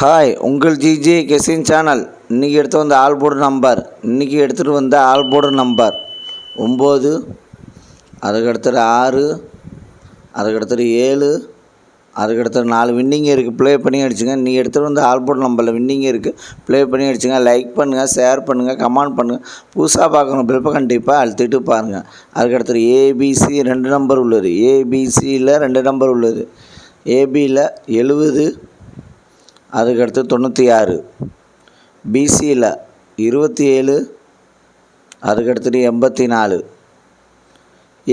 Hi, உங்கள் GJ guessing channel. இன்றைக்கி எடுத்து வந்த ஆல் போர்டு நம்பர், இன்றைக்கி எடுத்துகிட்டு வந்த ஆல் போர்டு நம்பர் 9, அதுக்கடுத்தது 6, அதுக்கடுத்தது 7, அதுக்கடுத்தது 4 வின்னிங் இருக்குது. ப்ளே பண்ணி அடிச்சுங்க. இன்றைக்கி எடுத்துகிட்டு வந்த ஆல் போர்டு நம்பரில் வின்னிங் இருக்குது. ப்ளே பண்ணி அடிச்சுங்க. லைக் பண்ணுங்கள், ஷேர் பண்ணுங்கள், கமெண்ட் பண்ணுங்கள். புதுசாக பார்க்கணும் பில்ப்பை கண்டிப்பாக அழுத்திட்டு பாருங்கள். அதுக்கடுத்தது ஏபிசி 2 நம்பர் உள்ளது. ஏபிசியில் 2 நம்பர் உள்ளது. ஏபியில் 70, அதுக்கடுத்து 96, பிசியில் 27, அதுக்கடுத்துட்டு 84,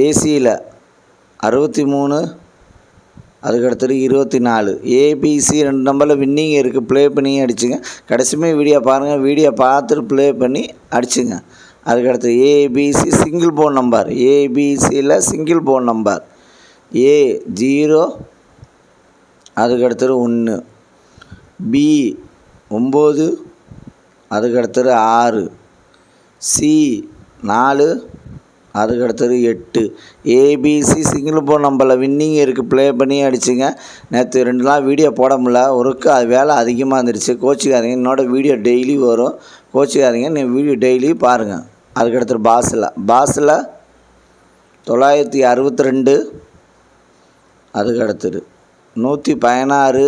ஏசியில் 63, அதுக்கடுத்துட்டு 24. ஏபிசி 2 நம்பரில் வின்னிங் இருக்குது. ப்ளே பண்ணி அடிச்சுங்க. கடைசியுமே வீடியோ பாருங்கள். வீடியோ பார்த்துட்டு ப்ளே பண்ணி அடிச்சுங்க. அதுக்கடுத்து ஏபிசி சிங்கிள் போன் நம்பர். ஏபிசியில் சிங்கிள் போன் நம்பர் A0, அதுக்கடுத்தது 1, பி 9, அதுக்கடுத்தது 6, சி 4, அதுக்கடுத்தது 8. ஏபிசி சிங்கிள் போன் நம்பரில் வின்னிங் இருக்குது. ப்ளே பண்ணி அடிச்சுங்க. நேற்று 2 நாள் வீடியோ போட முடியல. ஒருக்கு அது வேலை அதிகமாக இருந்துருச்சு. கோச்சிக்காதீங்க. என்னோட வீடியோ டெய்லி வரும். கோச்சிக்காதீங்க. நீங்கள் வீடியோ டெய்லி பாருங்கள். அதுக்கடுத்தது பாஸில் 962, அதுக்கடுத்தது 116,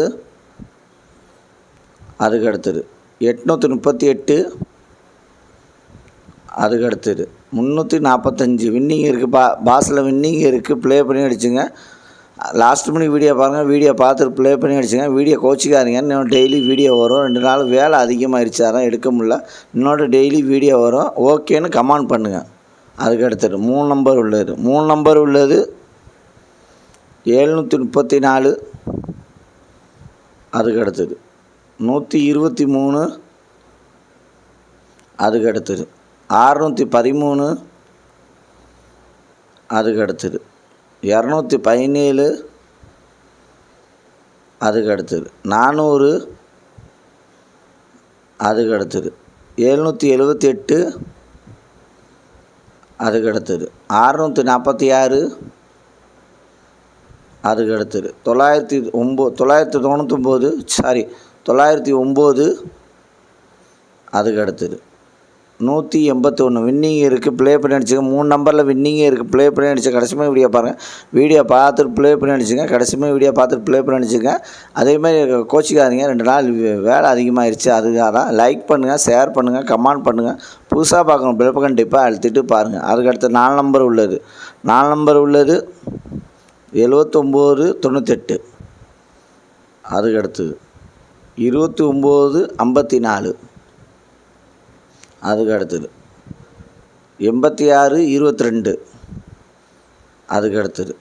அதுக்கடுத்தது 838, அதுக்கடுத்தது 345 வின்னிங் இருக்குது. பாஸில் வின்னிங் இருக்குது. ப்ளே பண்ணி அடிச்சுங்க. லாஸ்ட் மணி வீடியோ பாருங்கள். வீடியோ பார்த்துட்டு ப்ளே பண்ணி அடிச்சுங்க. வீடியோ கோச்சிக்காதீங்க. இன்னும் டெய்லி வீடியோ வரும். 2 நாள் வேலை அதிகமாகிடுச்சு, அதான் எடுக்க முடியல. இன்னொரு டெய்லி வீடியோ வரும். ஓகேன்னு கமெண்ட் பண்ணுங்கள். அதுக்கடுத்தது 3 நம்பர் உள்ளது. 3 நம்பர் உள்ளது 734, அதுக்கடுத்தது 123, அதுக்கடுத்தது 613, அதுக்கடுத்தது 217, அதுக்கடுத்தது 400, அதுக்கடுத்தது 778, அதுக்கடுத்தது 646, அதுக்கடுத்தது 909, அதுக்கடுத்தது 181 வின்னிங் இருக்குது. ப்ளே பண்ணி அடிச்சுங்க. 3 நம்பரில் வின்னிங் இருக்குது. ப்ளே பண்ணி அடிச்சு கடைசியுமே வீடியோ பாருங்கள். வீடியோ பார்த்துட்டு ப்ளே பண்ணி அடிச்சுங்க. கடைசியுமே வீடியோ பார்த்துட்டு ப்ளே பண்ணி அடிச்சுங்க. அதேமாதிரி கோச்சிக்காதீங்க. 2 நாள் வேலை அதிகமாகிடுச்சு. அதுக்காக தான். லைக் பண்ணுங்கள், ஷேர் பண்ணுங்கள், கமெண்ட் பண்ணுங்கள். புதுசாக பார்க்கணும் பில்ப்பை கண்டிப்பாக அழுத்திட்டு பாருங்கள். அதுக்கடுத்து 4 நம்பர் உள்ளது. 4 நம்பர் உள்ளது 7998, அதுக்கடுத்தது 2954, அதுக்கடுத்தது 8622, அதுக்கடுத்தது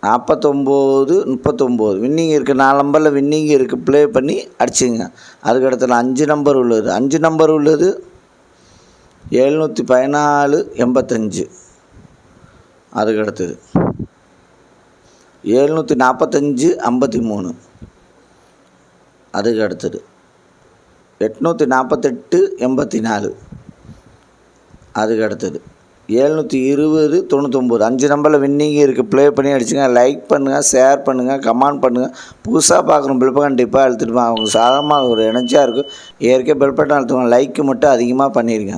4939 வின்னிங் இருக்குது. 4 நம்பரில் வின்னிங் இருக்குது. ப்ளே பண்ணி அடிச்சுங்க. அதுக்கடுத்தது 5 நம்பர் உள்ளது. 5 நம்பர் உள்ளது 714 85, அதுக்கடுத்தது 745 53, அதுக்கடுத்தது 848 84, அதுக்கடுத்தது 720 99. 5 நம்பரில் வின்னிங் இருக்குது. ப்ளே பண்ணி அடிச்சுங்க. லைக் பண்ணுங்கள், ஷேர் பண்ணுங்கள், கமெண்ட் பண்ணுங்கள். புதுசாக பார்க்கணும் பில்ப்பை கண்டிப்பாக அழுத்திட்டு அவங்க சாதாரணமாக ஒரு எனர்ஜியாக இருக்கும். ஏற்கனவே பெல் பட்டன் அழுத்துவாங்க. லைக்கு மட்டும் அதிகமாக பண்ணிடுங்க.